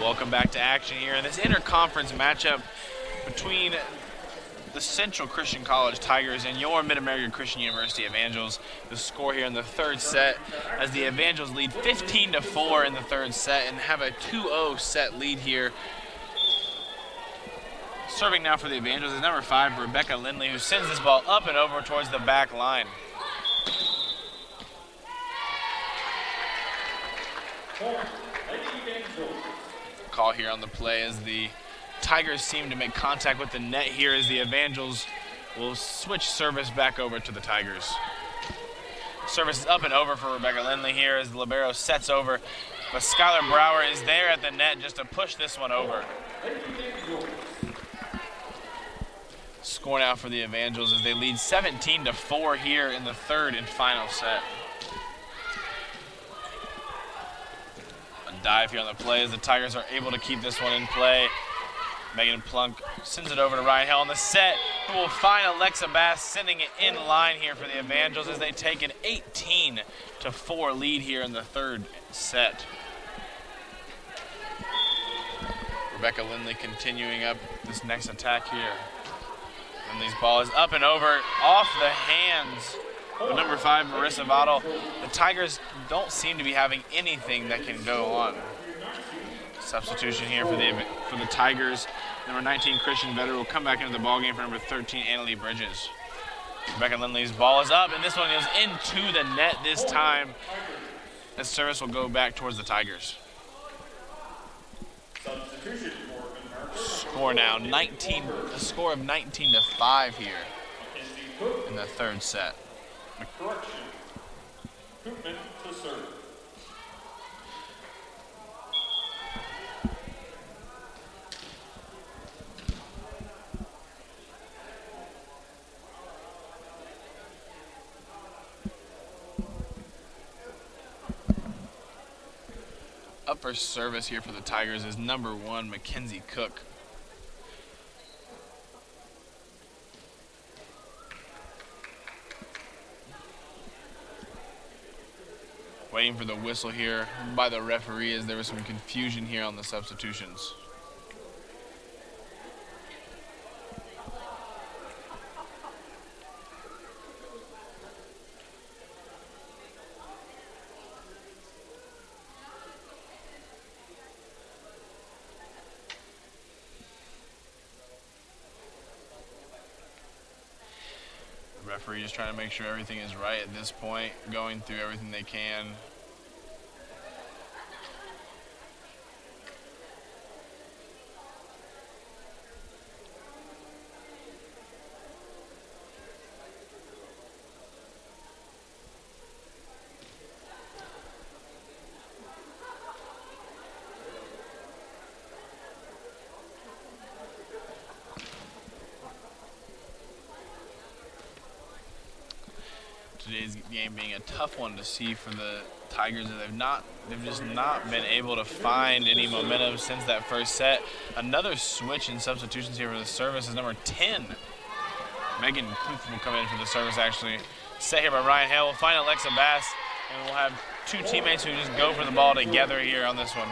Welcome back to action here in this interconference matchup between the Central Christian College Tigers and your Mid-American Christian University Evangels. The score here in the third set as the Evangels lead 15-4 in the third set and have a 2-0 set lead here. Serving now for the Evangels is number 5 Rebecca Lindley, who sends this ball up and over towards the back line. Call here on the play as the Tigers seem to make contact with the net here as the Evangels will switch service back over to the Tigers. Service is up and over for Rebecca Lindley here as the libero sets over, but Skylar Brower is there at the net just to push this one over. Score now for the Evangels as they lead 17-4 here in the third and final set. dive here on the play as the Tigers are able to keep this one in play. Megan Plunk sends it over to Ryan Hale on the set, who will find Alexa Bass sending it in line here for the Evangels as they take an 18-4 lead here in the third set. Rebecca Lindley continuing up this next attack here. Lindley's ball is up and over, off the hands of number 5, Marissa Vottle. The Tigers don't seem to be having anything that can go on. Substitution here for the Tigers. Number 19, Christian Vetter, will come back into the ballgame for number 13, Annalie Bridges. Rebecca Lindley's ball is up, and this one is into the net this time. The service will go back towards the Tigers. Score now, a score of 19-5 here in the third set. Correction. Koopman to serve. Up for service here for the Tigers is number 1, Mackenzie Cook. Waiting for the whistle here by the referee as there was some confusion here on the substitutions. Referee just trying to make sure everything is right at this point, going through everything they can. Today's game being a tough one to see for the Tigers. They've just not been able to find any momentum since that first set. Another switch in substitutions here for the service is number 10. Megan Kuth will come in for the service actually. Set here by Ryan Hale. We'll find Alexa Bass, and we'll have two teammates who just go for the ball together here on this one.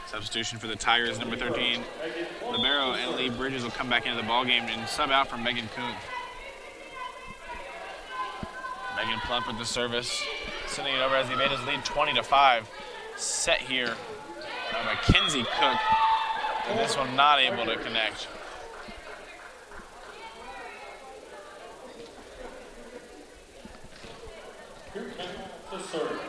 Substitution for the Tigers, number 13, libero Annalie Bridges will come back into the ballgame and sub out from Megan Kuhn. Megan Plump with the service, sending it over as the Evangels lead 20-5. Set here by Mackenzie Cook, and this one not able to connect. To serve.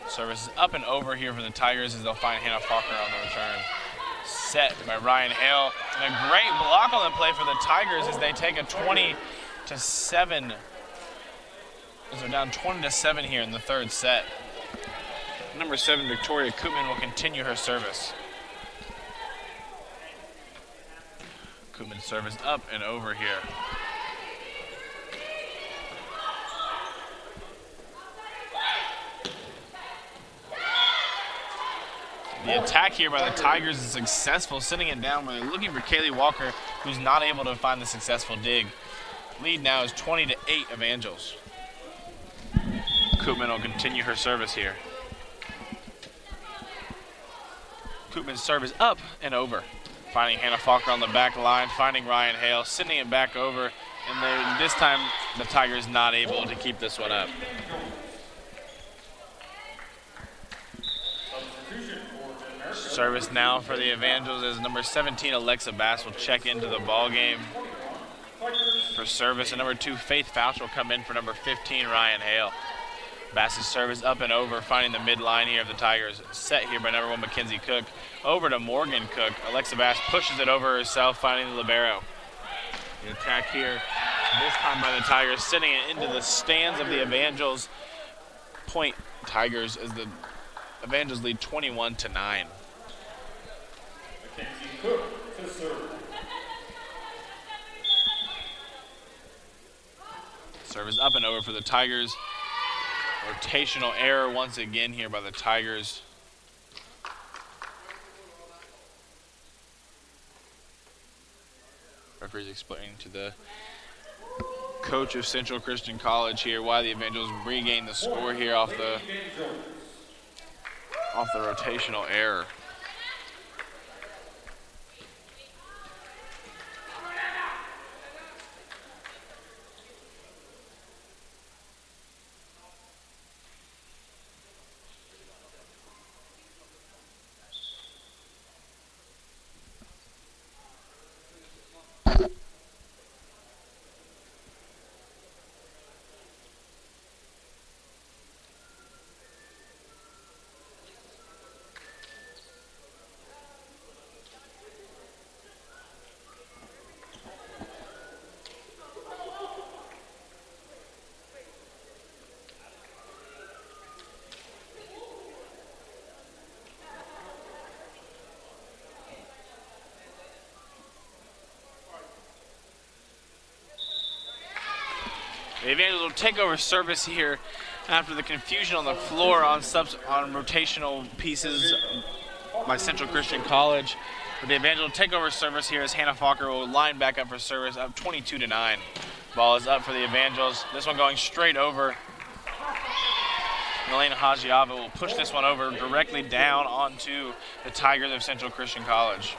Service is up and over here for the Tigers as they'll find Hannah Faulkner on the return. Set by Ryan Hale. And a great block on the play for the Tigers as they take a 20-7. As they're down 20-7 here in the third set. Number 7, Victoria Koopman, will continue her service. Koopman's service up and over here. The attack here by the Tigers is successful, sending it down where they're looking for Kaylee Walker, who's not able to find the successful dig. Lead now is 20-8 Evangels. Koopman will continue her service here. Koopman's service up and over. Finding Hannah Faulkner on the back line, finding Ryan Hale, sending it back over, and this time the Tigers not able to keep this one up. Service now for the Evangels as number 17, Alexa Bass, will check into the ball game for service. And number 2, Faith Fouch, will come in for number 15, Ryan Hale. Bass's service up and over, finding the midline here of the Tigers. Set here by number 1, Mackenzie Cook. Over to Morgan Cook. Alexa Bass pushes it over herself, finding the libero. The attack here, this time by the Tigers, sending it into the stands of the Evangels. Point Tigers as the Evangels lead 21-9. Mackenzie Cook to serve. Service up and over for the Tigers. Rotational error once again here by the Tigers. Referee's explaining to the coach of Central Christian College here why the Evangels regain the score here off the rotational error. The Evangels will take over service here after the confusion on the floor on rotational pieces by Central Christian College. But the Evangels will take over service here as Hannah Falker will line back up for service, up 22-9. Ball is up for the Evangels. This one going straight over. Elena Hajiava will push this one over directly down onto the Tigers of Central Christian College.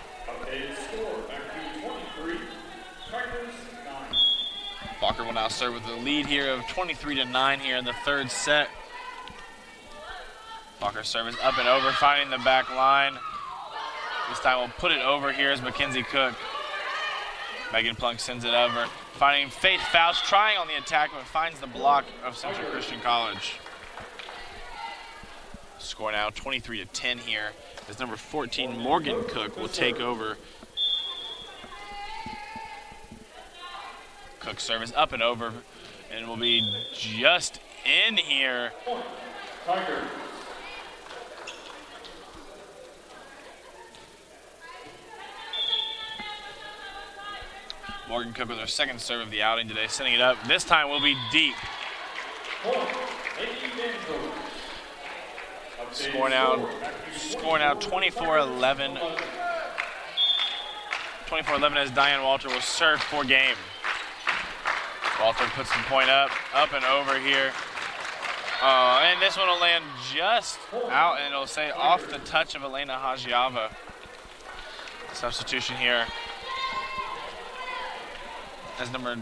Falker will now serve with the lead here of 23-9 here in the third set. Falker service up and over, finding the back line. This time we'll put it over here as Mackenzie Cook. Megan Plunk sends it over. Finding Faith Faust, trying on the attack, but finds the block of Central Christian College. Score now 23-10 here as number 14, Morgan Cook, will take over. Cook service up and over, and will be just in here. Morgan Cook with her second serve of the outing today, sending it up. This time will be deep. Score now 24-11. 24-11 as Diane Walter will serve for game. Walter puts the point up and over here. And this one will land just out, and it'll say off the touch of Elena Hajiava. Substitution here as number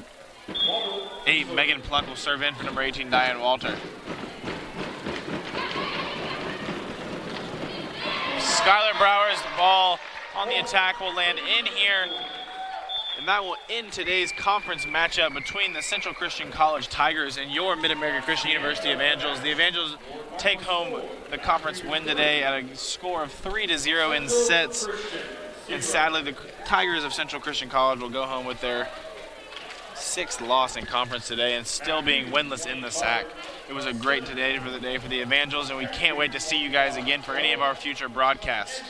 8, Megan Plunk, will serve in for number 18, Diane Walter. Skylar Brower's ball on the attack will land in here. And that will end today's conference matchup between the Central Christian College Tigers and your Mid-American Christian University Evangels. The Evangels take home the conference win today at a score of 3-0 in sets. And sadly, the Tigers of Central Christian College will go home with their 6th loss in conference today and still being winless in the SAC. It was a great day for the Evangels, and we can't wait to see you guys again for any of our future broadcasts.